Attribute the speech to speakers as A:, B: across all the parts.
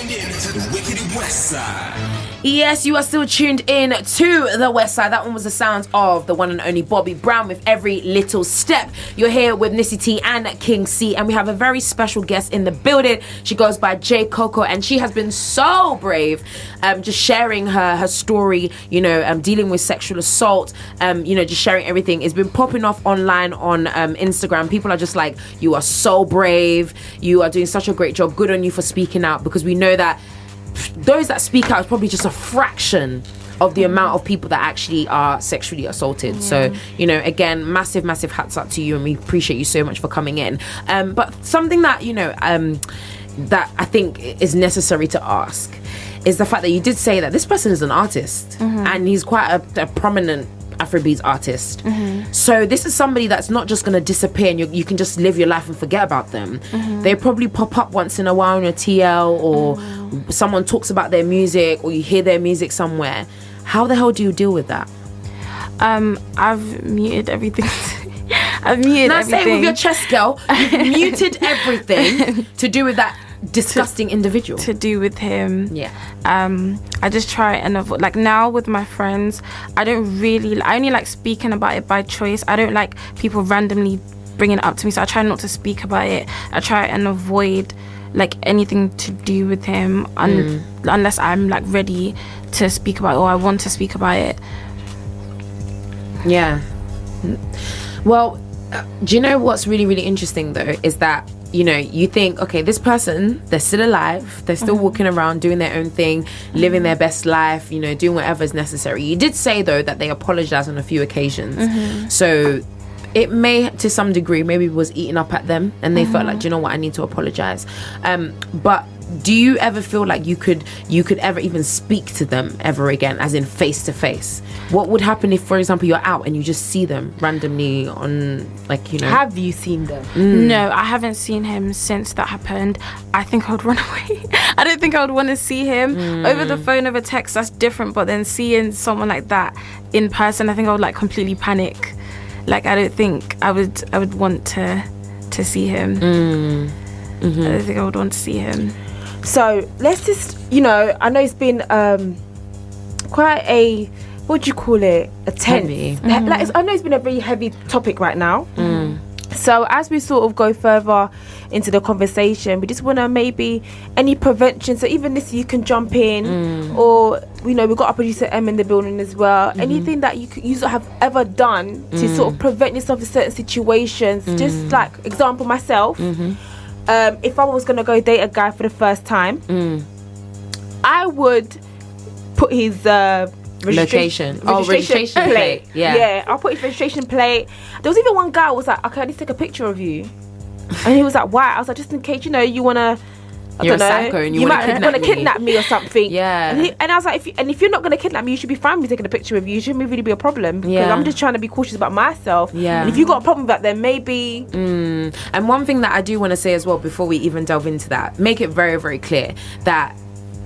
A: tuned in to the Wicked West Side.
B: Yes, you are still tuned in to the West Side. That one was the sounds of the one and only Bobby Brown with Every Little Step. You're here with Nissy Tee and Cxee, and we have a very special guest in the building. She goes by J Coco, and she has been so brave, just sharing her story, dealing with sexual assault, just sharing everything. It's been popping off online on Instagram. People are just like, you are so brave. You are doing such a great job. Good on you for speaking out, because we know that those that speak out is probably just a fraction of the amount of people that actually are sexually assaulted. Yeah. So, again, massive hats up to you, and we appreciate you so much for coming in. But something that, that I think is necessary to ask is the fact that you did say that this person is an artist, and he's quite a prominent Afrobeats artist. So this is somebody that's not just going to disappear and you can just live your life and forget about them. They probably pop up once in a while on your TL, or someone talks about their music, or you hear their music somewhere. How the hell do you deal with that?
C: I've muted everything. I've muted everything.
B: Say it with your chest, girl. You've muted everything to do with that disgusting individual.
C: To do with him.
B: Yeah.
C: I just try and avoid, like now with my friends, I only like speaking about it by choice. I don't like people randomly bringing it up to me, so I try not to speak about it. I try and avoid like anything to do with him unless I'm like ready to speak about it, or I want to speak about it.
B: Yeah. Well, do you know what's really, really interesting though is that you think, okay, this person, they're still alive, they're still walking around doing their own thing, living their best life, doing whatever is necessary. You did say though that they apologized on a few occasions, so it may to some degree maybe was eating up at them, and they felt like, do you know what, I need to apologize. But do you ever feel like you could ever even speak to them ever again, as in face to face? What would happen if, for example, you're out and you just see them randomly on,
D: Have you seen them?
C: No, I haven't seen him since that happened. I think I would run away. I don't think I would want to see him over the phone, over text. That's different, but then seeing someone like that in person, I think I would like completely panic. Like I don't think I would want to see him. I don't think I would want to see him.
D: So let's just, I know it's been quite a, what do you call it? A tense. Like I know it's been a very heavy topic right now. So as we sort of go further into the conversation, we just want to maybe any prevention. So even this, you can jump in, or we've got our producer M in the building as well. Anything that you sort of have ever done to sort of prevent yourself in certain situations. Just like example, myself. If I was going to go date a guy for the first time, I would put his registration plate. Yeah, I'll put his registration plate. There was even one guy who was like, okay, I need to take a picture of you. And he was like, why? I was like, just in case, you want to,
B: you're a psycho and you
D: might want to kidnap me or something.
B: Yeah.
D: And I was like, if you're not going to kidnap me, you should be fine with me taking a picture of you. It shouldn't really be a problem, because I'm just trying to be cautious about myself.
B: Yeah.
D: And if you've got a problem with that, then maybe.
B: And one thing that I do want to say as well, before we even delve into that, make it very, very clear that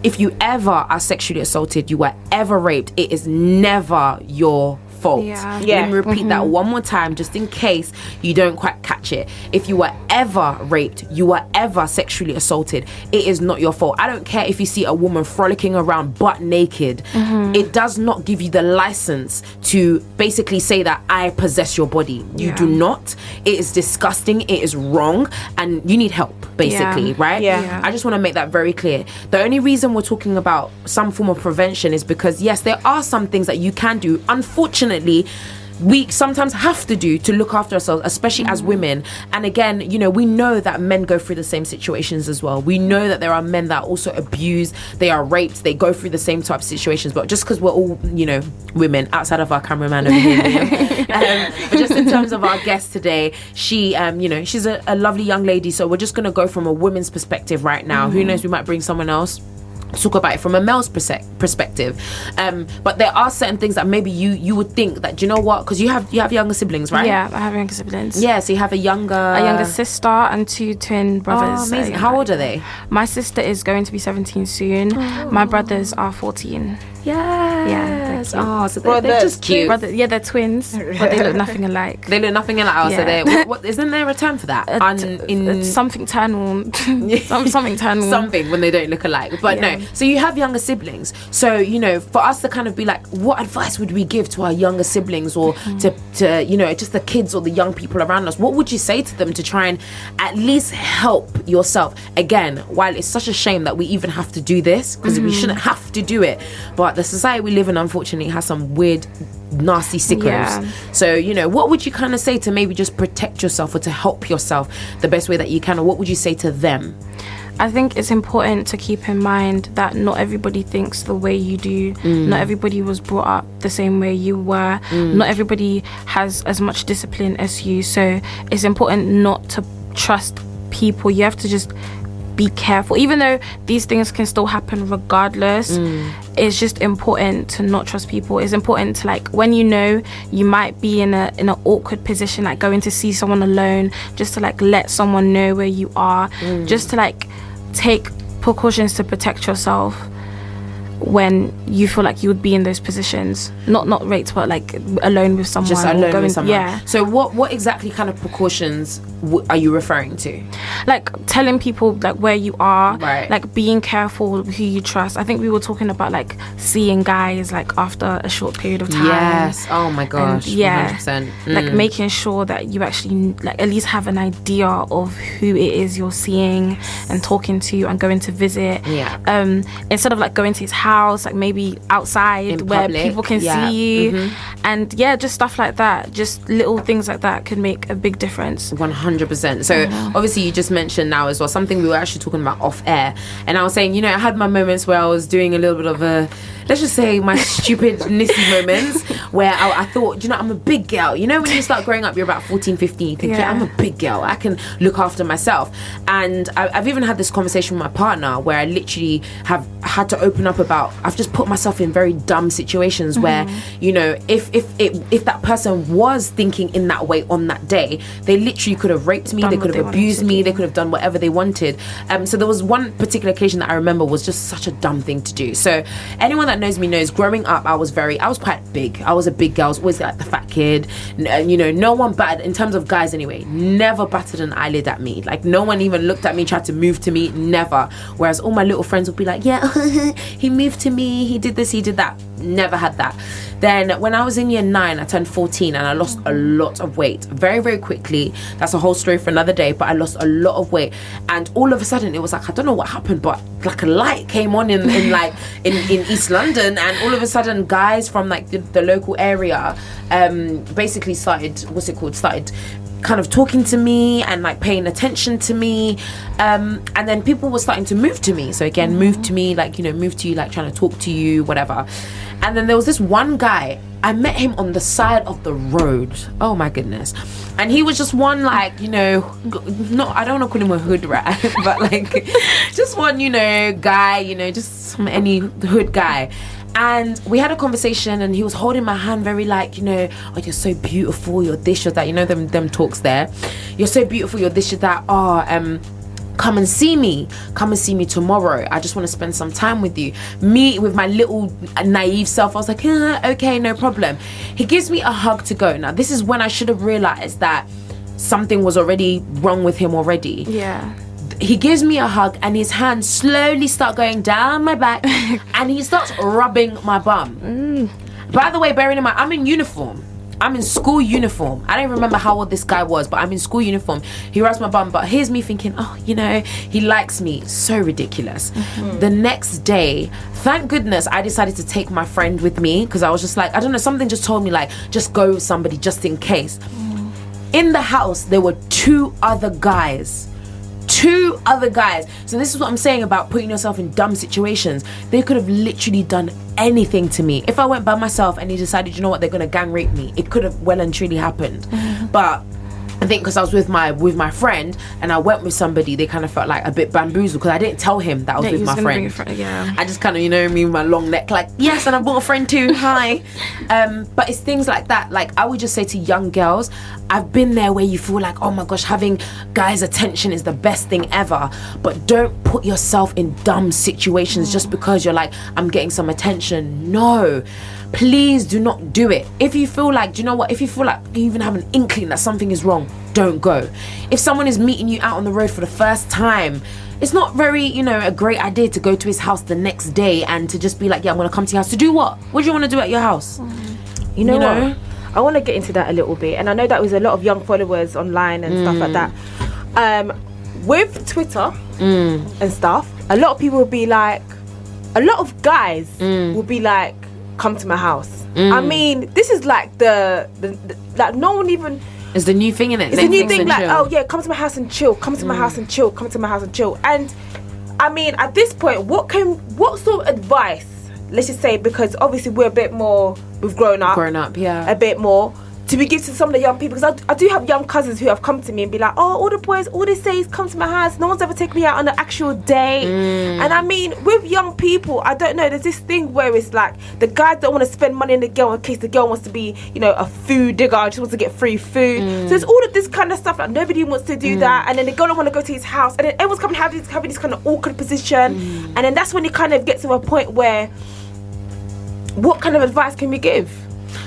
B: if you ever are sexually assaulted, you were ever raped, it is never your fault. Let me repeat that one more time, just in case you don't quite catch it. If you were ever raped, you were ever sexually assaulted, it is not your fault. I don't care if you see a woman frolicking around butt naked. It does not give you the license to basically say that I possess your body. You do not. It is disgusting, it is wrong, and you need help, basically, right? I just want to make that very clear. The only reason we're talking about some form of prevention is because, yes, there are some things that you can do. Unfortunately, we sometimes have to do to look after ourselves, especially as women. And again, we know that men go through the same situations as well. We know that there are men that also abuse, they are raped, they go through the same type of situations. But just because we're all, women, outside of our cameraman over here, but just in terms of our guest today, she, she's a lovely young lady. So we're just going to go from a woman's perspective right now. Who knows, we might bring someone else talk about it from a male's perspective, but there are certain things that maybe you would think that, do you know what, because you have younger siblings, right?
C: I have younger siblings.
B: So you have a younger
C: sister and two twin brothers.
B: Amazing. How old are they?
C: My sister is going to be 17 soon. My brothers are 14.
B: They're yes. Oh, so they're
D: Brothers,
B: just cute.
C: They're twins, but they look nothing alike.
B: They look nothing alike. Oh, so
C: Yeah.
B: they what isn't there a term for that?
C: Something ternal. Something ternal.
B: Something when they don't look alike. But
C: Yeah.
B: no. So you have younger siblings. So, you know, for us to kind of be like, what advice would we give to our younger siblings or to you know, just the kids or the young people around us? What would you say to them to try and at least help yourself? Again, while it's such a shame that we even have to do this, because we shouldn't have to do it, but the society we live in unfortunately has some weird nasty sickos.
C: Yeah.
B: So, you know, what would you kind of say to maybe just protect yourself or to help yourself the best way that you can, or what would you say to them?
C: I think it's important to keep in mind that not everybody thinks the way you do. Not everybody was brought up the same way you were. Not everybody has as much discipline as you. So it's important not to trust people. You have to just be careful. Even though these things can still happen regardless, it's just important to not trust people. It's important to, like, when you know you might be in an awkward position, like going to see someone alone, just to like let someone know where you are, just to like take precautions to protect yourself when you feel like you would be in those positions, not raped, but like alone with someone,
B: Just alone with someone.
C: Yeah.
B: So what exactly kind of precautions are you referring to?
C: Like telling people like where you are,
B: Right.
C: like being careful who you trust. I think we were talking about like seeing guys like after a short period of time.
B: Yes. Oh my gosh.
C: And, yeah.
B: 100%.
C: Like making sure that you actually like at least have an idea of who it is you're seeing and talking to and going to visit.
B: Yeah.
C: Instead of like going to his house, like maybe outside
B: In
C: where
B: public,
C: people can
B: yeah.
C: see you. And yeah, just stuff like that. Just little things like that could make a big difference.
B: 100%. So obviously you just mentioned now as well something we were actually talking about off air, and I was saying, you know, I had my moments where I was doing a little bit of a, let's just say my stupid Nissy moments where I thought, you know, I'm a big girl. You know, when you start growing up, you're about 14, 15, you think, yeah, I'm a big girl, I can look after myself. And I've even had this conversation with my partner where I literally have had to open up about, I've just put myself in very dumb situations where, you know, if that person was thinking in that way on that day, they literally could have raped me, they could have abused me, they could have done whatever they wanted. So there was one particular occasion that I remember was just such a dumb thing to do. So anyone that knows me knows, growing up I was quite big. I was a big girl. I was always like the fat kid. You know, no one batted, in terms of guys anyway, never batted an eyelid at me. Like no one even looked at me, tried to move to me, never. Whereas all my little friends would be like, yeah, he moved to me, he did this, he did that. Never had that. Then when I was in year 9, I turned 14 and I lost a lot of weight very, very quickly. That's a whole story for another day, but I lost a lot of weight. And all of a sudden it was like, I don't know what happened, but like a light came on in East London, and all of a sudden guys from like the local area basically started kind of talking to me and like paying attention to me, and then people were starting to move to me. So again, move to me, like, you know, move to you, like trying to talk to you, whatever. And then there was this one guy, I met him on the side of the road. Oh my goodness. And he was just one, like, you know, I don't want to call him a hood rat, but like just one, you know, guy, you know, just any hood guy. And we had a conversation and he was holding my hand very like, you know, oh, you're so beautiful, you're this, you're that, you know, them talks there. You're so beautiful, you're this, you're that. Come and see me tomorrow. I just want to spend some time with you. Me, with my little naive self, I was like, okay, no problem. He gives me a hug to go. Now, this is when I should have realized that something was already wrong with him already.
C: Yeah.
B: He gives me a hug and his hands slowly start going down my back and he starts rubbing my bum. By the way, bearing in mind, I'm in uniform. I'm in school uniform. I don't remember how old this guy was, but I'm in school uniform. He rubs my bum, but here's me thinking, oh, you know, he likes me. So ridiculous. The next day, thank goodness I decided to take my friend with me, because I was just like, I don't know, something just told me like, just go with somebody just in case. In the house, there were two other guys. So this is what I'm saying about putting yourself in dumb situations. They could have literally done anything to me. If I went by myself and he decided, you know what, they're gonna gang rape me, it could have well and truly happened. But I think because I was with my friend and I went with somebody, they kind of felt like a bit bamboozled because I didn't tell him that I was with my friend.
C: Yeah.
B: I just kind of, you know what I mean, my long neck, like, yes, and I brought a friend too, hi. But it's things like that. Like, I would just say to young girls, I've been there where you feel like, oh my gosh, having guys' attention is the best thing ever. But don't put yourself in dumb situations just because you're like, I'm getting some attention. No. Please do not do it. If you feel like, do you know what? If you feel like you even have an inkling that something is wrong, don't go. If someone is meeting you out on the road for the first time, it's not very, you know, a great idea to go to his house the next day and to just be like, yeah, I'm going to come to your house. To do what? What do you want to do at your house?
D: You know what? I want to get into that a little bit. And I know that was a lot of young followers online and stuff like that. With Twitter and stuff, a lot of people will be like, a lot of guys will be like, come to my house. I mean, this is like the like no one even.
B: It's the new thing, innit?
D: It's the new thing, like, oh yeah, come to my house and chill. Come to my house and chill. Come to my house and chill. And I mean, at this point, what sort of advice? Let's just say, because obviously we've grown up,
B: yeah,
D: a bit more. To be given to some of the young people, because I do have young cousins who have come to me and be like, oh, all the boys, all they say is come to my house. No one's ever taken me out on an actual date. And I mean, with young people, I don't know, there's this thing where it's like the guys don't want to spend money on the girl in case the girl wants to be, you know, a food digger, just wants to get free food. So there's all of this kind of stuff, like nobody wants to do that, and then the girl don't want to go to his house, and then everyone's coming having this kind of awkward position, and then that's when you kind of get to a point where, what kind of advice can we give?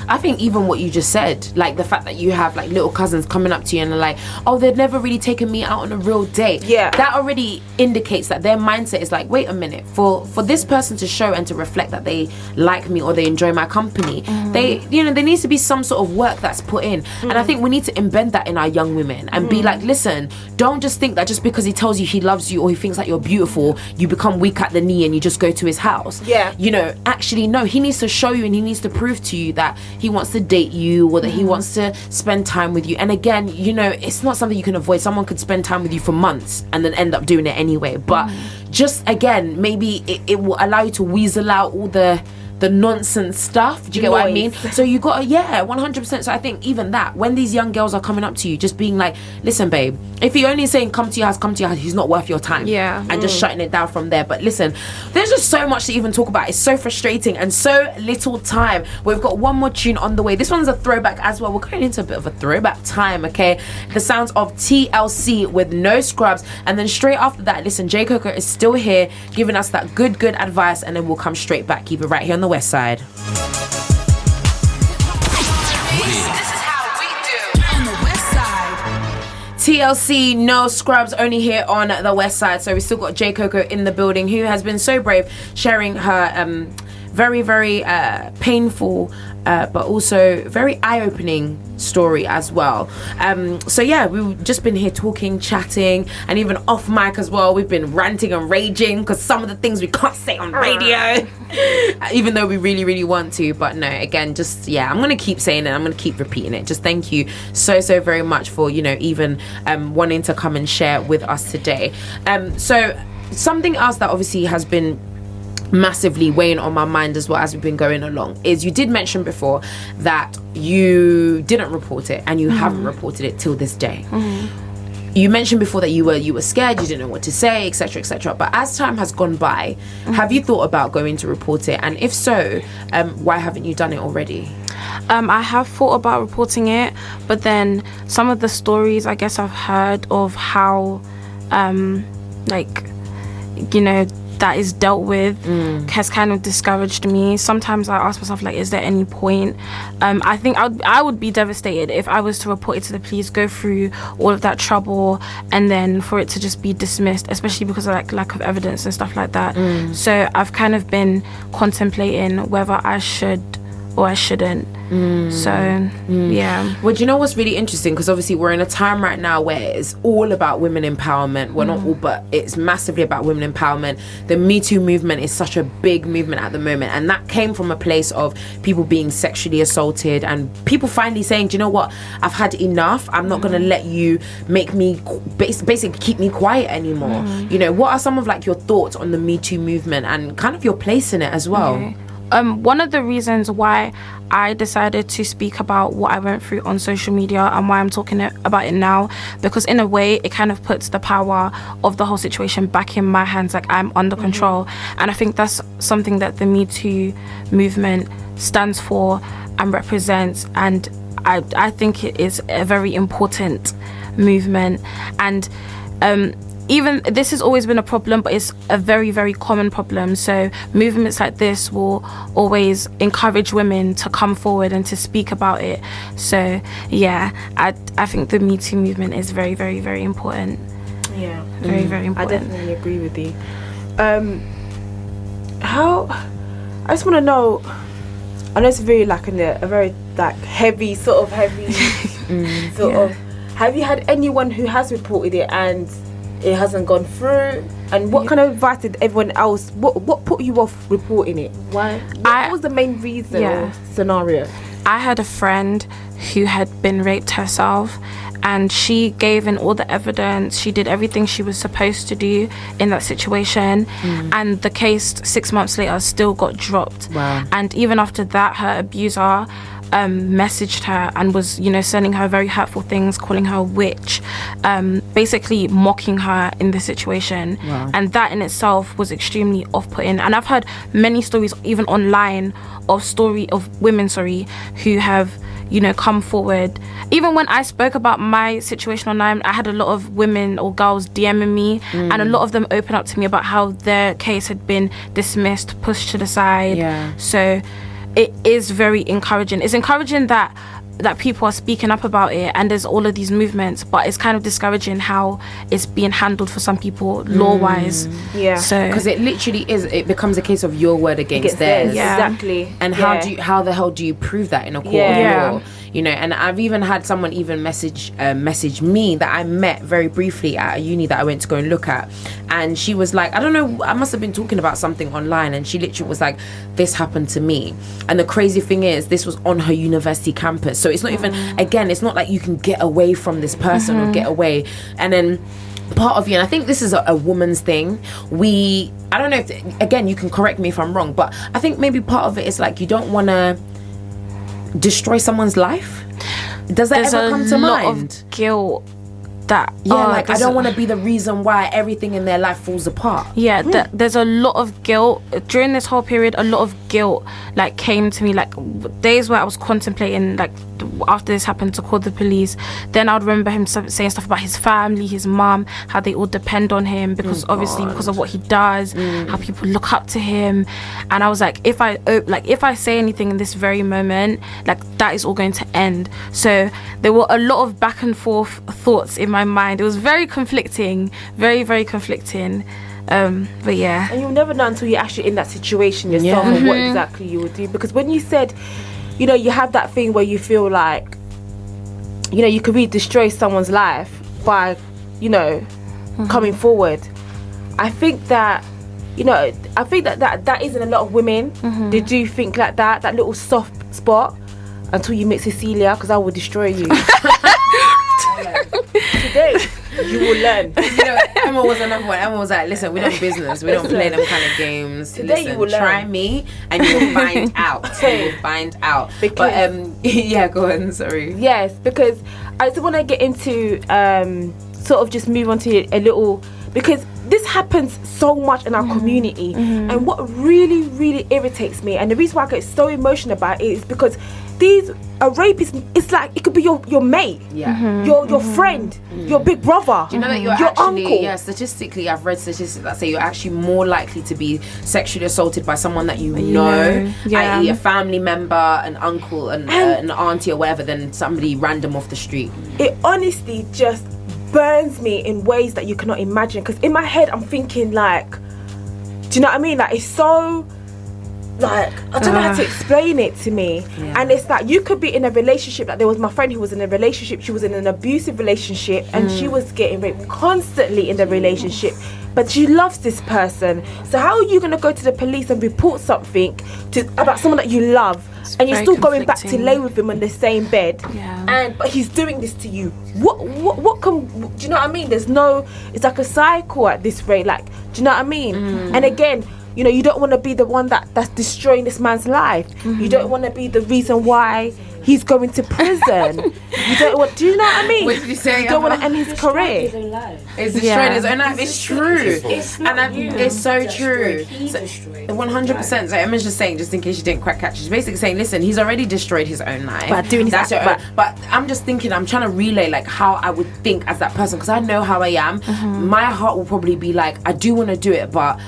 B: I think even what you just said, like the fact that you have like little cousins coming up to you and they're like, oh, they've never really taken me out on a real date.
D: Yeah.
B: That already indicates that their mindset is like, wait a minute, for this person to show and to reflect that they like me or they enjoy my company, there needs to be some sort of work that's put in. And I think we need to embed that in our young women and be like, listen, don't just think that just because he tells you he loves you or he thinks that you're beautiful, you become weak at the knee and you just go to his house.
D: Yeah.
B: You know, actually, no, he needs to show you and he needs to prove to you that he wants to date you or that he wants to spend time with you. And again, you know, it's not something you can avoid. Someone could spend time with you for months and then end up doing it anyway. But just again, maybe it will allow you to weasel out all the nonsense stuff. Do you get what I mean? So you got 100%. So I think even that, when these young girls are coming up to you, just being like, listen, babe, if he only saying come to your house, he's not worth your time.
C: Yeah.
B: And just shutting it down from there. But listen, there's just so much to even talk about. It's so frustrating and so little time. We've got one more tune on the way. This one's a throwback as well. We're going into a bit of a throwback time, okay? The sounds of TLC with No Scrubs. And then straight after that, listen, J Coco is still here giving us that good advice, and then we'll come straight back. Keep it right here on the West Side.
A: This is how we do on the West Side.
B: TLC, No Scrubs, only here on the West Side. So we still got J Coco in the building, who has been so brave, sharing her very painful but also very eye-opening story as well. So yeah, we've just been here talking, chatting, and even off mic as well, we've been ranting and raging because some of the things we can't say on radio even though we really want to. But no, again, just I'm gonna keep saying it, I'm gonna keep repeating it. Just thank you so very much for, you know, even wanting to come and share with us today. So something else that obviously has been massively weighing on my mind as well as we've been going along is, you did mention before that you didn't report it and you haven't reported it till this day. You mentioned before that you were scared, you didn't know what to say, etc. But as time has gone by, have you thought about going to report it? And if so, why haven't you done it already?
C: I have thought about reporting it, but then some of the stories I guess I've heard of how that is dealt with has kind of discouraged me. Sometimes I ask myself, like, is there any point? I think I would be devastated if I was to report it to the police, go through all of that trouble, and then for it to just be dismissed, especially because of like lack of evidence and stuff like that. So I've kind of been contemplating whether I should or I shouldn't. Yeah.
B: Well, do you know what's really interesting? Because obviously we're in a time right now where it's all about women empowerment. Well, not all, but it's massively about women empowerment. The MeToo movement is such a big movement at the moment, and that came from a place of people being sexually assaulted and people finally saying, do you know what, I've had enough. I'm not going to let you make me basically keep me quiet anymore. You know, what are some of like your thoughts on the MeToo movement and kind of your place in it as well?
C: one of the reasons why I decided to speak about what I went through on social media and why I'm talking about it now, because in a way it kind of puts the power of the whole situation back in my hands, like I'm under control. And I think that's something that the Me Too movement stands for and represents, and I think it is a very important movement. And even this has always been a problem, but it's a very, very common problem. So movements like this will always encourage women to come forward and to speak about it. So yeah, I think the Me Too movement is very, very, very important.
D: Yeah,
C: very, very important.
D: I definitely agree with you. I just want to know, I know it's very like a very like heavy sort of have you had anyone who has reported it and it hasn't gone through? And what kind of advice did everyone else, what put you off reporting it? Why? What was the main reason or scenario?
C: I had a friend who had been raped herself, and she gave in all the evidence. She did everything she was supposed to do in that situation, and the case 6 months later still got dropped.
B: Wow.
C: And even after that, her abuser messaged her and was, sending her very hurtful things, calling her a witch, basically mocking her in the situation.
B: Wow.
C: And that in itself was extremely off-putting. And I've heard many stories, even online, of women who have come forward. Even when I spoke about my situation online, I had a lot of women or girls DMing me, and a lot of them opened up to me about how their case had been dismissed, pushed to the side.
B: Yeah.
C: So it is very encouraging. It's encouraging that people are speaking up about it, and there's all of these movements, but it's kind of discouraging how it's being handled for some people law-wise.
D: Yeah.
C: So
B: Because it literally is, it becomes a case of your word against theirs.
C: Yeah.
D: Exactly.
B: And how the hell do you prove that in a court
D: Yeah.
B: of law? And I've even had someone even message me that I met very briefly at a uni that I went to go and look at, and she was like, I don't know, I must have been talking about something online, and she literally was like, this happened to me. And the crazy thing is, this was on her university campus, so it's not even, again, it's not like you can get away from this person or get away. And then part of you, and I think this is a woman's thing, I don't know if, again, you can correct me if I'm wrong, but I think maybe part of it is like, you don't want to destroy someone's life. Does that ever come to mind?
C: There's a lot of guilt that
B: I don't want to be the reason why everything in their life falls apart.
C: There's a lot of guilt during this whole period. A lot of guilt like came to me, like days where I was contemplating, like after this happened, to call the police. Then I would remember him saying stuff about his family, his mom, how they all depend on him because because of what he does, how people look up to him. And I was like, if I say anything in this very moment, like that is all going to end. So there were a lot of back and forth thoughts in my mind. It was very conflicting, very, very conflicting. But yeah.
D: And you'll never know until you're actually in that situation yourself and what exactly you would do. Because when you said, you have that thing where you feel like, you could really destroy someone's life by, coming forward. I think that, that is in a lot of women. They do think like that little soft spot, until you meet Cecilia, because I will destroy you. Today, you will learn.
B: Emma was another one. Emma was like, listen, we don't business. We don't play them kind of games.
D: Today you will
B: try
D: learn.
B: me and you will find out. You will find out.
D: Because,
B: yeah, go on, sorry.
D: Yes, because I just want to get into, sort of just move on to a little, because this happens so much in our community. And what really, really irritates me, and the reason why I get so emotional about it, is because a rapists, it's like it could be your mate, your friend, your big brother,
B: Do you know that you're
D: your
B: actually,
D: uncle.
B: statistically, I've read statistics that say you're actually more likely to be sexually assaulted by someone that you know, i.e. a family member, an uncle, an auntie or whatever, than somebody random off the street.
D: It honestly just burns me in ways that you cannot imagine, because in my head I'm thinking like, do you know what I mean? Like, it's so, like, I don't know how to explain it to me. And it's like, you could be in a relationship, like there was my friend who was in a relationship, she was in an abusive relationship, and she was getting raped constantly in the relationship, but she loves this person. So how are you going to go to the police and report something about someone that you love, and you're still going back to lay with him on the same bed, but he's doing this to you? What can, do you know what I mean? It's like a cycle at this rate, like, do you know what I mean? And again, you know, you don't want to be the one that's destroying this man's life. You don't want to be the reason why he's going to prison. You don't want. Do you know what I mean?
B: What did you say?
D: You don't want to end his career.
B: It's destroying his own life. It's true. It's so true. 100%. So Emma's just saying, just in case you didn't quite catch it, she's basically saying, listen, he's already destroyed his own life.
D: But doing
B: That's
D: that,
B: your own, but I'm just thinking, I'm trying to relay like how I would think as that person, because I know how I am. My heart will probably be like, I do want to do it, but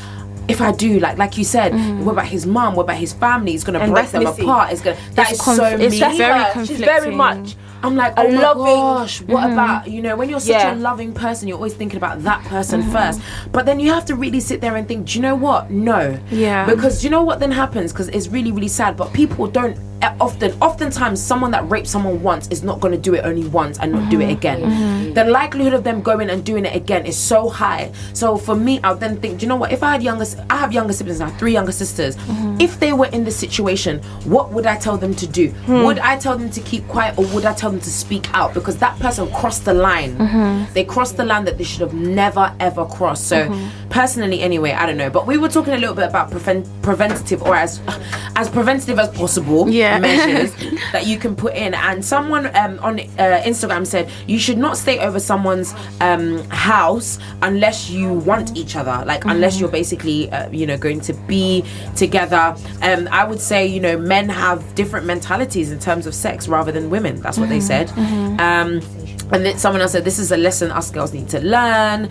B: if I do, like you said, what about his mum? What about his family? It's gonna break them apart. It's gonna. That is so me.
C: It's very conflicting.
D: She's very much.
B: I'm like, oh my gosh, what about, you know, when you're such a loving person, you're always thinking about that person first. But then you have to really sit there and think, do you know what? No.
C: Yeah.
B: Because do you know what then happens? Because it's really, really sad, but people don't oftentimes someone that raped someone once is not going to do it only once and not do it again. The likelihood of them going and doing it again is so high. So for me, I'll then think, do you know what, if I have younger siblings, I have 3 younger sisters. If they were in this situation, what would I tell them to do? Would I tell them to keep quiet, or would I tell them to speak out? Because that person crossed the line. They crossed the line that they should have never ever crossed. So personally, anyway, I don't know, but we were talking a little bit about preventative, or as preventative as possible measures that you can put in. And someone on Instagram said you should not stay over someone's house unless you want each other, like unless you're basically you know, going to be together. I would say, you know, men have different mentalities in terms of sex rather than women. That's what they said. And then someone else said this is a lesson us girls need to learn.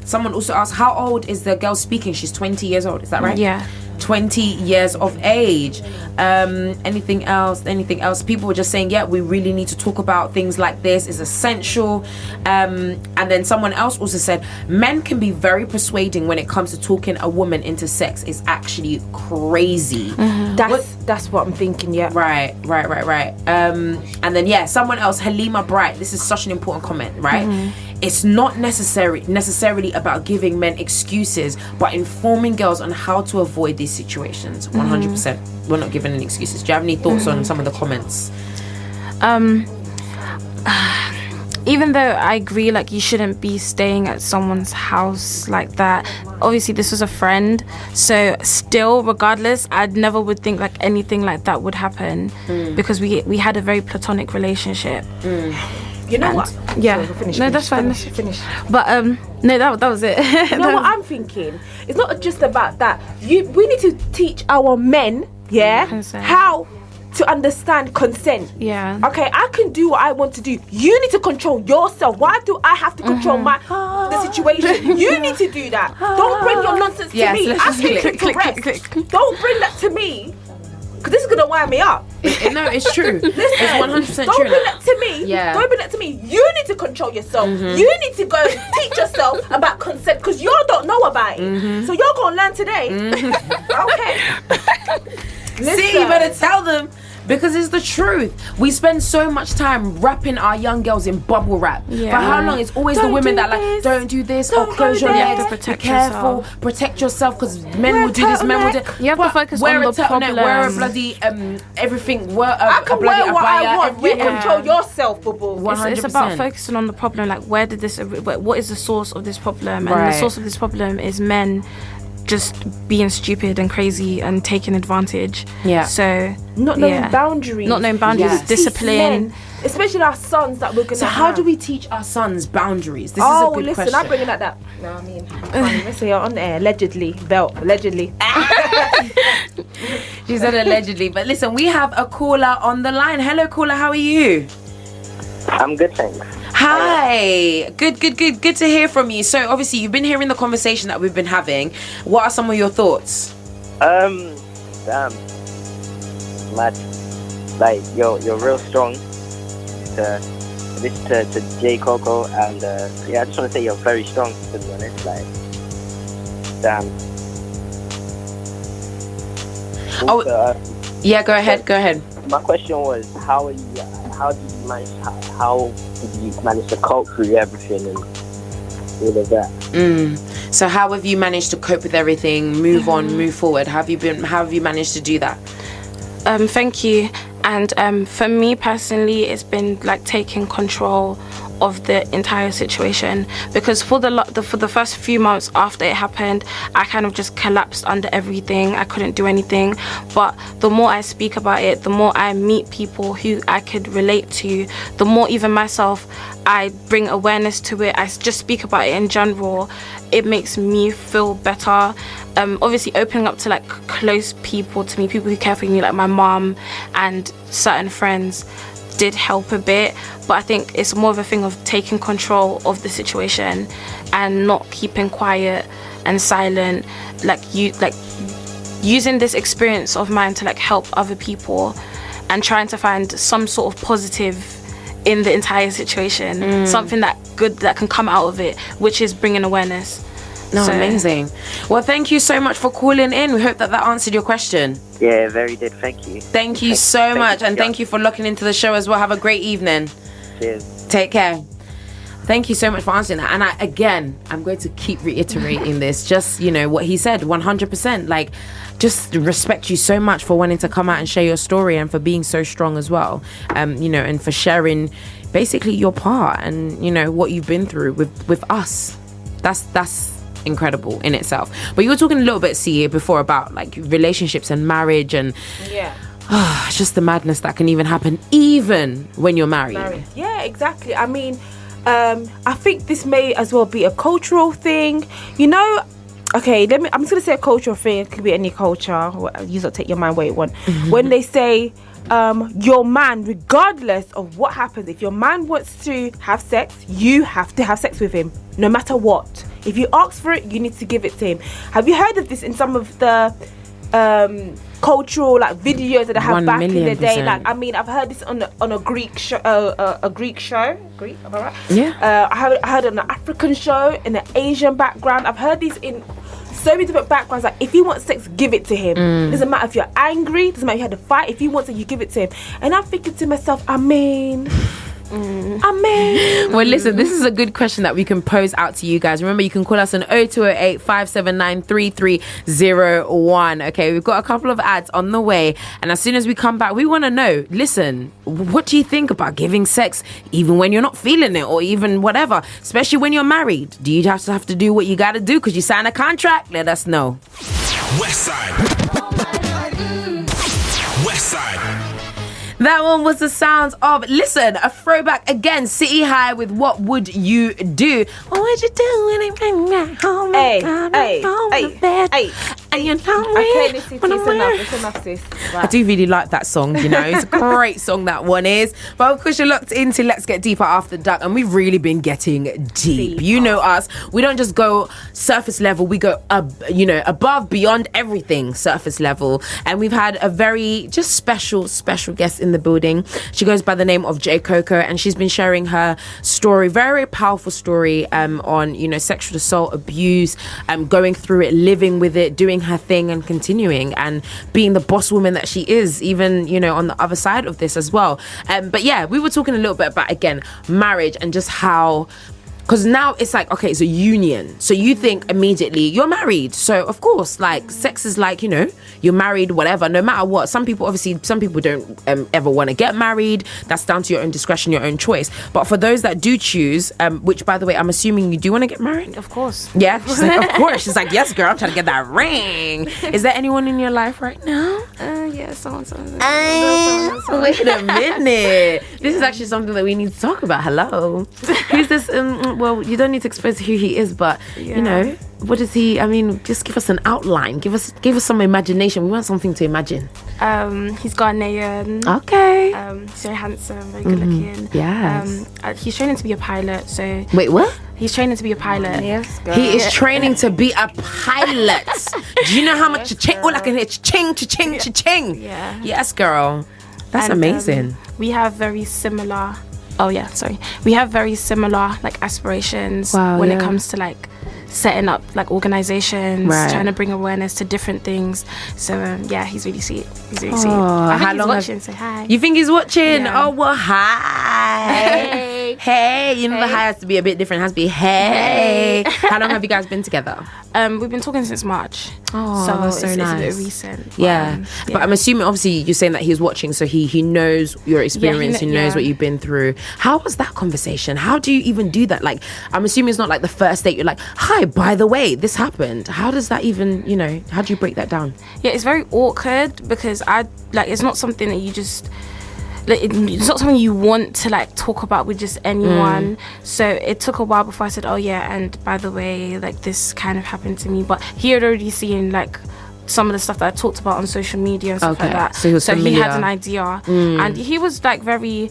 B: Someone also asked, how old is the girl speaking? She's 20 years old, is that right?
C: Yeah.
B: 20 years of age. Anything else? People were just saying, yeah, we really need to talk about things like this. It's essential. And then someone else also said, men can be very persuading when it comes to talking a woman into sex. It's actually crazy.
D: That's what I'm thinking. Yeah.
B: Right. And then someone else, Halima Bright. This is such an important comment, right? It's not necessarily about giving men excuses, but informing girls on how to avoid these situations. 100%. We're not giving any excuses. Do you have any thoughts on some of the comments?
C: Even though I agree, like, you shouldn't be staying at someone's house like that. Obviously, this was a friend, so still, regardless, I never would think like anything like that would happen, because we had a very platonic relationship.
D: You know what?
C: Yeah.
D: Sorry,
C: That's fine.
D: Finish.
C: But no, that was it.
D: You know what I'm thinking? It's not just about that. We need to teach our men,
C: Consent.
D: how to understand consent.
C: Yeah.
D: Okay, I can do what I want to do. You need to control yourself. Why do I have to control the situation? You need to do that. Don't bring your nonsense to me.
B: Let's just
D: click. Don't bring that to me, because this is gonna wind me up.
B: No, it's true.
D: Listen,
B: it's 100%
D: don't
B: true.
D: bring that to me.
B: Yeah.
D: Don't bring that to me. You need to control yourself. You need to go teach yourself about consent, because you don't know about it. So you're gonna learn today. Okay. Listen.
B: See, you better tell them. Because it's the truth. We spend so much time wrapping our young girls in bubble wrap.
C: Yeah.
B: For how long? It's always
D: Don't
B: the women
D: do
B: that
D: this.
B: don't do this,
D: Don't
B: or close
D: go
B: your
D: there.
B: legs,
C: You have to protect
B: be careful,
C: yourself.
B: protect yourself, because men
D: Wear
B: will
D: a
B: do this, men will do.
D: turtleneck.
C: You have to focus
B: wear
C: on
B: a
C: the
B: turtleneck, wear a
C: problem.
B: bloody everything. Wear
D: I
B: a
D: can
B: bloody
D: wear what I
B: abaya,
D: want. You
B: everything.
D: control yourself, boo.
B: 100%.
C: It's about focusing on the problem, like what is the source of this problem? And
B: Right.
C: the source of this problem is men just being stupid and crazy and taking advantage.
B: Yeah.
C: So
D: Not knowing boundaries.
C: Not knowing boundaries,
B: Yes.
C: discipline.
D: Men, especially our sons that we're gonna
B: So how do we teach our sons boundaries? This is a good
D: listen,
B: question.
D: I'm bringing that. No, I mean, let's say you're on air, allegedly.
B: She said allegedly, but listen, we have a caller on the line. Hello, caller. How are you?
E: I'm good, thanks.
B: Hi. Good to hear from you. So obviously you've been hearing the conversation that we've been having. What are some of your thoughts?
E: Damn, mad. Like you're real strong. To J Coco, and I just want to say you're very strong, to be honest. Like, damn. Also,
B: Yeah, go ahead.
E: my question was, how did you manage to cope through everything and all of that?
B: So how have you managed to cope with everything, move on, move forward? How have you managed to do that?
C: Thank you. And for me personally, it's been like taking control of the entire situation, because for the first few months after it happened, I kind of just collapsed under everything. I couldn't do anything. But the more I speak about it, the more I meet people who I could relate to, the more even myself I bring awareness to it. I just speak about it in general. It makes me feel better. Obviously opening up to like close people to me, people who care for me, like my mom and certain friends, did help a bit. But I think it's more of a thing of taking control of the situation and not keeping quiet and silent, like using this experience of mine to like help other people and trying to find some sort of positive in the entire situation, something that good that can come out of it, which is bringing awareness.
B: No, amazing. Well, thank you so much for calling in. We hope that answered your question.
E: Yeah, very did. Thank you.
B: Thank you so much, and thank you for locking into the show as well. Have a great evening.
E: Cheers.
B: Take care. Thank you so much for answering that. And I'm going to keep reiterating this. Just, what he said, 100%. Like, just respect you so much for wanting to come out and share your story, and for being so strong as well. And for sharing basically your part and, what you've been through with us. That's incredible in itself. But you were talking a little bit, Cxee, before about like relationships and marriage and it's just the madness that can even happen even when you're married.
D: Yeah, exactly. I mean, I think this may as well be a cultural thing. Okay, I'm just gonna say a cultural thing. It could be any culture. You don't take your mind where you want. When they say your man, regardless of what happens, if your man wants to have sex, you have to have sex with him, no matter what. If you ask for it, you need to give it to him. Have you heard of this in some of the cultural like videos that I have back in the day? Like, I mean, I've heard this on a Greek show, Greek, am I right?
B: Yeah.
D: I heard on an African show, in an Asian background. I've heard these in so many different backgrounds. Like, if he wants sex, give it to him. Doesn't matter if you're angry, doesn't matter if you had to fight. If he wants it, you give it to him. And I'm thinking to myself, Amen.
B: Well, listen, this is a good question that we can pose out to you guys. Remember, you can call us on 0208 579 3301. Okay, we've got a couple of ads on the way, and as soon as we come back, we want to know, listen, what do you think about giving sex even when you're not feeling it, or even whatever, especially when you're married? Do you just have to do what you got to do because you signed a contract? Let us know.
F: Westside.
B: That one was the sounds of, listen, a throwback again, City High with What Would You Do? What would you do when I'm back home?
D: Hey.
B: And you know
D: Okay, Nissy Tee, it's enough, sis. Right.
B: I do really like that song, it's a great song, that one is. But of course, you're locked into Let's Get Deeper After Dark, and we've really been getting deep. You know us. We don't just go surface level, we go above, beyond everything surface level. And we've had a very just special guest in the building. She goes by the name of J Coco, and she's been sharing her story, very powerful story on sexual assault, abuse, going through it, living with it, doing her thing and continuing and being the boss woman that she is, even on the other side of this as well. But yeah, we were talking a little bit about, again, marriage and just how, because now it's like, okay, it's a union. So you think immediately you're married. So of course, like, sex is like, you're married, whatever, no matter what. Some people don't ever want to get married. That's down to your own discretion, your own choice. But for those that do choose, which, by the way, I'm assuming you do want to get married?
C: Of course.
B: Yeah, she's like, of course. She's like, yes, girl, I'm trying to get that ring. Is there anyone in your life right now?
C: Yeah, someone.
B: Wait a minute. This is actually something that we need to talk about. Hello. Who's this? Well, you don't need to expose who he is, but what is he? I mean, just give us an outline. Give us some imagination. We want something to imagine.
C: He's Ghanaian.
B: Okay.
C: He's very handsome, very good looking.
B: Yes.
C: He's training to be a pilot. So
B: wait, what?
C: He's training to be a pilot.
D: Yes, girl.
B: He is training to be a pilot. Do you know how much cha-ching? All I can hear cha-ching, cha-ching.
C: Yeah.
B: Yes, girl. That's amazing.
C: We have very similar. We have very similar like aspirations when it comes to like setting up like organizations, trying to bring awareness to different things. So he's really sweet. He's really sweet. I think he's watching. Say hi.
B: You think he's watching?
C: Yeah.
B: Oh well, hi. Hey. You know, the hi has to be a bit different. It has to be hey. How long have you guys been together?
C: We've been talking since March.
B: Oh, that's so
C: it's
B: nice.
C: a bit recent.
B: Yeah. But I'm assuming, obviously, you're saying that he's watching, so he knows your experience, he knows what you've been through. How was that conversation? How do you even do that? Like, I'm assuming it's not like the first date, you're like, hi, by the way, this happened. How does that even, how do you break that down?
C: Yeah, it's very awkward because it's not something that you just... it's not something you want to talk about with just anyone. So it took a while before I said, oh yeah, and by the way, this kind of happened to me. But he had already seen some of the stuff that I talked about on social media and stuff like that.
B: So he was familiar.
C: He had an idea, and he was very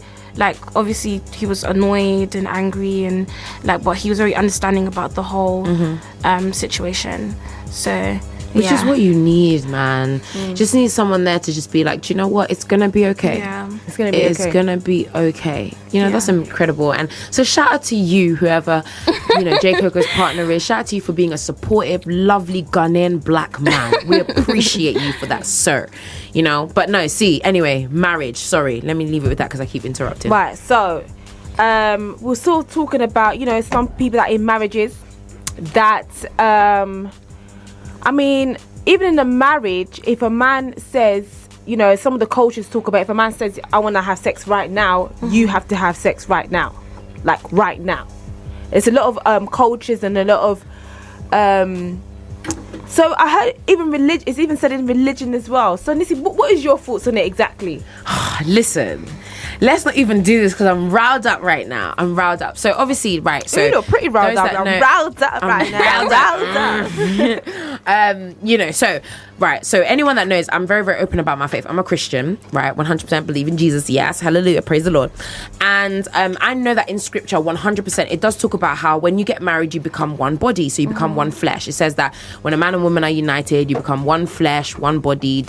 C: obviously he was annoyed and angry and but he was very understanding about the whole situation. So.
B: Which is what you need, man. Just need someone there to just be like, do you know what? It's going to be okay.
C: Yeah.
D: It's going to be okay.
B: It's going to be okay. That's incredible. And so shout out to you, whoever, J Coco's partner is. Shout out to you for being a supportive, lovely Ghanaian black man. We appreciate you for that, sir. But no, anyway, marriage. Sorry, let me leave it with that because I keep interrupting.
D: Right, so we're still talking about, some people that are in marriages that... even in a marriage, if a man says, some of the cultures talk about, if a man says, I want to have sex right now, you have to have sex right now. Right now. There's a lot of cultures and a lot of... so I heard it's even said in religion as well. So Nissy, what is your thoughts on it exactly?
B: Listen, let's not even do this because I'm riled up right now. So obviously, right. So
D: you look pretty riled up. I'm riled up right now. Riled up.
B: So right. So anyone that knows, I'm very, very open about my faith. I'm a Christian, right? 100% believe in Jesus. Yes, hallelujah, praise the Lord. And I know that in Scripture, 100%, it does talk about how when you get married, you become one body. So you become one flesh. It says that when a man and woman are united, you become one flesh, one body.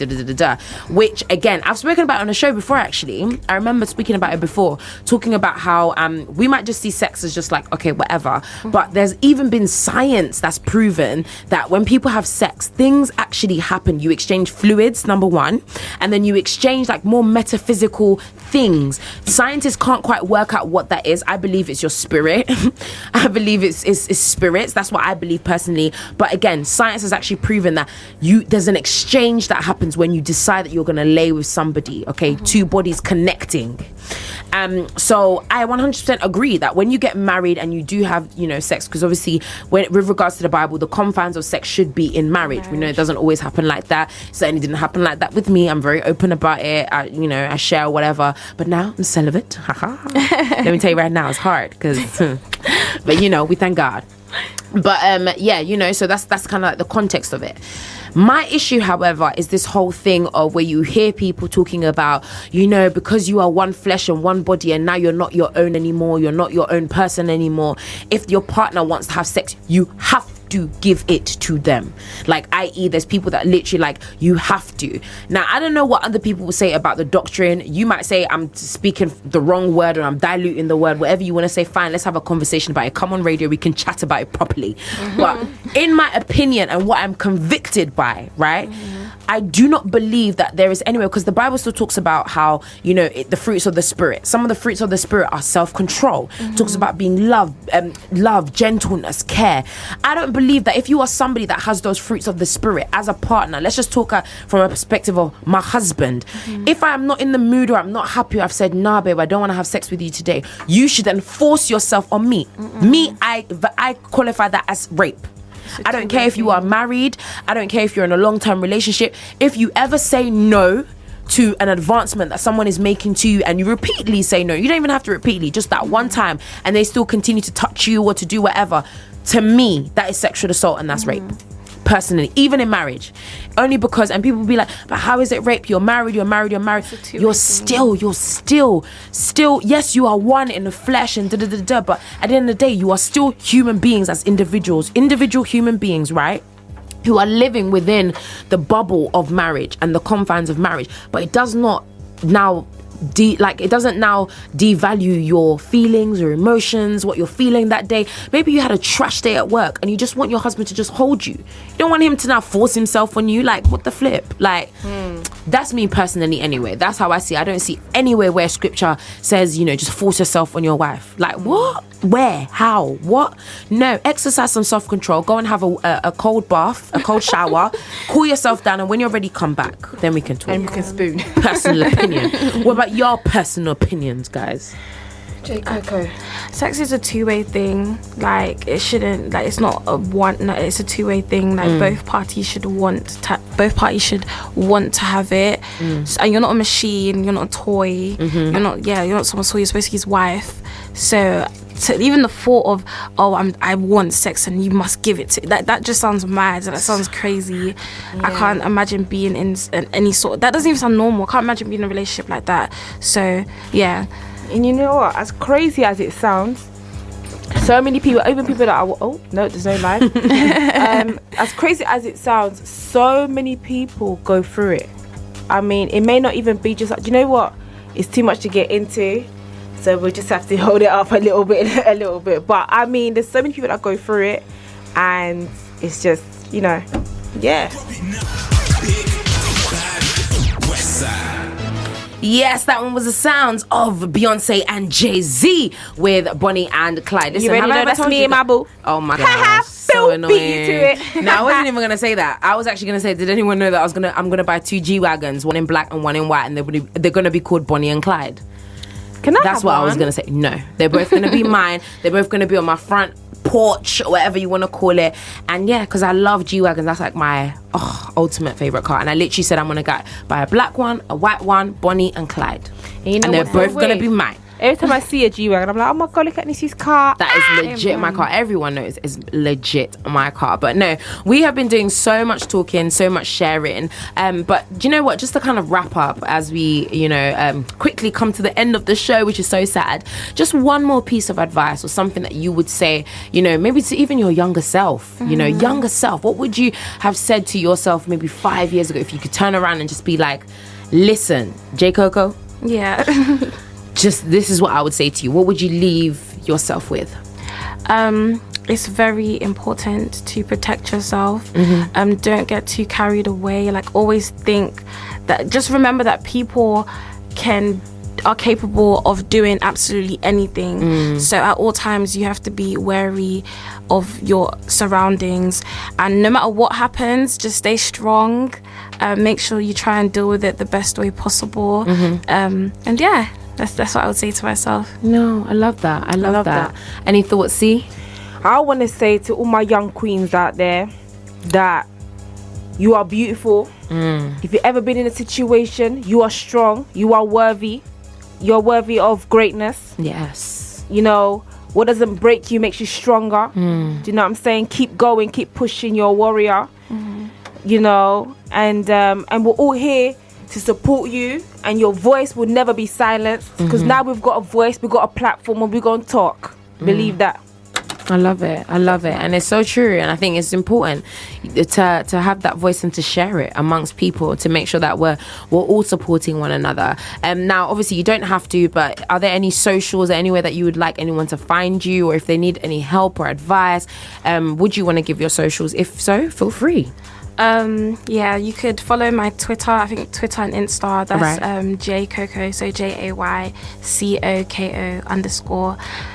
B: Which again, I've spoken about on a show before. Actually, I remember speaking about it before, talking about how we might just see sex as just okay, whatever. But there's even been science that's proven that when people have sex, things actually happen. You exchange fluids, number one, and then you exchange more metaphysical things. Scientists can't quite work out what that is. I believe it's your spirit. I believe it's spirits. That's what I believe personally. But again, science has actually proven that there's an exchange that happens when you decide that you're going to lay with somebody. Okay, two bodies connecting. So I 100% agree that when you get married and you do have sex, because obviously with regards to the Bible, the confines of sex should be in marriage. We know it doesn't always happen like that. It certainly didn't happen like that with me. I'm very open about it. I share whatever, but now I'm celibate. Let me tell you right now, it's hard because but we thank God. But so that's kind of the context of it. My issue, however, is this whole thing of where you hear people talking about, because you are one flesh and one body and now you're not your own anymore, you're not your own person anymore. If your partner wants to have sex, you have to give it to them. I.e., there's people that literally you have to. Now, I don't know what other people will say about the doctrine. You might say I'm speaking the wrong word or I'm diluting the word. Whatever you want to say, fine, let's have a conversation about it. Come on radio, we can chat about it properly. But in my opinion and what I'm convicted by, right, I do not believe that there is anywhere, because the Bible still talks about how, the fruits of the Spirit. Some of the fruits of the Spirit are self-control. It talks about being love, gentleness, care. I don't believe that if you are somebody that has those fruits of the Spirit as a partner, let's just talk from a perspective of my husband. If I'm not in the mood or I'm not happy, I've said, nah, babe, I don't want to have sex with you today. You should then force yourself on me. I qualify that as rape. I don't care if you are married. I don't care if you're in a long-term relationship. If you ever say no to an advancement that someone is making to you and you repeatedly say no, you don't even have to repeatedly, just that one time, and they still continue to touch you or to do whatever, to me, that is sexual assault and that's rape. Personally, even in marriage. Only because, and people will be like, but how is it rape? You're married. You're still, yes, you are one in the flesh and but at the end of the day, you are still human beings as individual human beings, right? Who are living within the bubble of marriage and the confines of marriage. But it does not now it doesn't now devalue your feelings or emotions, what you're feeling that day. Maybe you had a trash day at work and you just want your husband to just hold you. You don't want him to now force himself on you. Like, what the flip? Like, that's me personally anyway. That's how I see it. I don't see anywhere where scripture says, just force yourself on your wife. Like, what? Where? How? What? No, exercise some self-control. Go and have a cold bath, a cold shower. Cool yourself down, and when you're ready, come back. Then we can talk.
D: And we can spoon.
B: Personal opinion. What about your personal opinions, guys?
D: J Coco.
C: Sex is a two-way thing. Like, it shouldn't, like, it's not a one, no, it's a two-way thing. Like, both parties should want to have it. So, and you're not a machine, you're not a toy. You're not someone's toy, you're supposed to be his wife. So even the thought of, I want sex and you must give it to, that just sounds mad. That sounds crazy. I can't imagine being in any sort, that doesn't even sound normal. I can't imagine being in a relationship like that. So yeah.
D: And you know what, as crazy as it sounds, so many people, even people that are, oh no, there's no line. As crazy as it sounds, so many people go through it. I mean, it may not even be just like, you know what, it's too much to get into, so we'll just have to hold it up a little bit. But I mean, there's so many people that go through it, and it's just, yeah.
B: Yes, that one was the sounds of Beyonce and Jay-Z with Bonnie and Clyde. Listen,
D: You already know that's me and my boo.
B: Oh my gosh, so
D: Bill
B: annoying.
D: beat you to it.
B: No, I wasn't even gonna say that. I was actually gonna say, did anyone know that I'm gonna buy 2 G-Wagons, one in black and one in white, and they're gonna be called Bonnie and Clyde.
D: Can I
B: That's
D: have
B: what
D: one?
B: I was gonna say. No, they're both gonna be mine. They're both gonna be on my front porch or whatever you want to call it. And yeah, because I love G-Wagons. That's like my ultimate favorite car. And I literally said I'm gonna buy a black one, a white one, Bonnie and Clyde.
D: And
B: they're both gonna be mine.
D: Every time I see a G-Wagon, I'm like, oh my god, look at Nissy's car.
B: That is legit my car. Everyone knows it's legit my car. But no, we have been doing so much talking, so much sharing. But do you know what? Just to kind of wrap up as we, quickly come to the end of the show, which is so sad. Just one more piece of advice or something that you would say, maybe to even your younger self, younger self. What would you have said to yourself maybe 5 years ago if you could turn around and just be like, listen, J Coco?
C: Yeah.
B: Just this is what I would say to you. What would you leave yourself with?
C: It's very important to protect yourself. Don't get too carried away. Like, always think that, just remember that people are capable of doing absolutely anything. So at all times you have to be wary of your surroundings, and no matter what happens, just stay strong. Make sure you try and deal with it the best way possible. And yeah, that's what I would say to myself.
B: No, I love that. I love that. Any thoughts, C?
D: I want to say to all my young queens out there that you are beautiful. If you've ever been in a situation, you are strong, you are worthy. You're worthy of greatness.
B: Yes.
D: What doesn't break you makes you stronger. Do you know what I'm saying? Keep going, keep pushing. You're a warrior. And we're all here to support you, and your voice will never be silenced, because now we've got a voice, we've got a platform, and we're going to talk. Believe that.
B: I love it. And it's so true. And I think it's important to have that voice and to share it amongst people, to make sure that we're all supporting one another. Now, obviously, you don't have to, but are there any socials or anywhere that you would like anyone to find you, or if they need any help or advice, would you want to give your socials? If so, feel free.
C: Yeah, you could follow my Twitter. I think Twitter and Insta. That's Jaycoko, so JAYCOKO_,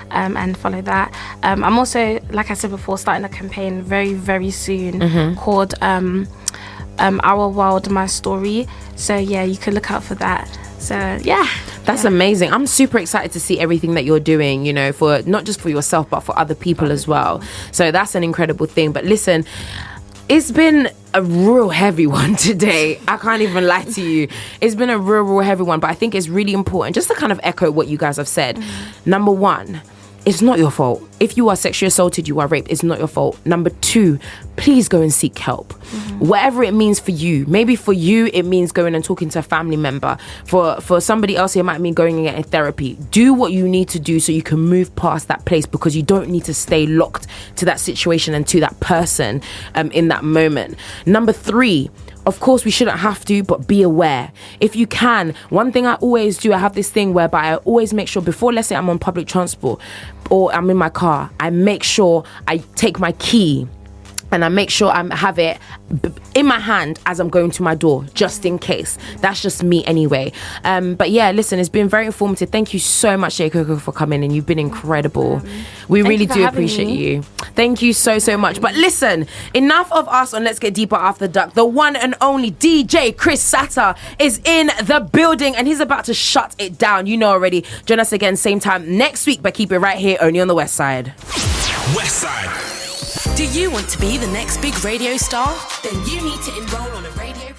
C: and follow that. I'm also, like I said before, starting a campaign very, very soon called Our World, My Story. So yeah, you could look out for that. So yeah,
B: that's amazing. I'm super excited to see everything that you're doing, for not just for yourself but for other people as well. So that's an incredible thing. But listen, it's been a real heavy one today. I can't even lie to you. It's been a real heavy one, but I think it's really important just to kind of echo what you guys have said. Number one, it's not your fault. If you are sexually assaulted, you are raped, it's not your fault. Number two, please go and seek help. whatever it means for you. Maybe for you it means going and talking to a family member. For somebody else it might mean going and getting therapy. Do what you need to do so you can move past that place, because you don't need to stay locked to that situation and to that person in that moment. Number 3, of course, we shouldn't have to, but be aware. If you can, one thing I always do, I have this thing whereby I always make sure before, let's say I'm on public transport or I'm in my car, I make sure I take my key and I make sure I have it in my hand as I'm going to my door, just in case. That's just me anyway. But yeah, listen, it's been very informative. Thank you so much, J Coco, for coming in. You've been incredible. We really do appreciate you. Thank you so much. But listen, enough of us on Let's Get Deeper After Dark. The one and only DJ Chris Satter is in the building and he's about to shut it down. You know already. Join us again same time next week, but keep it right here only on the West Side.
F: West Side.
A: Do you want to be the next big radio star? Then you need to enroll on a radio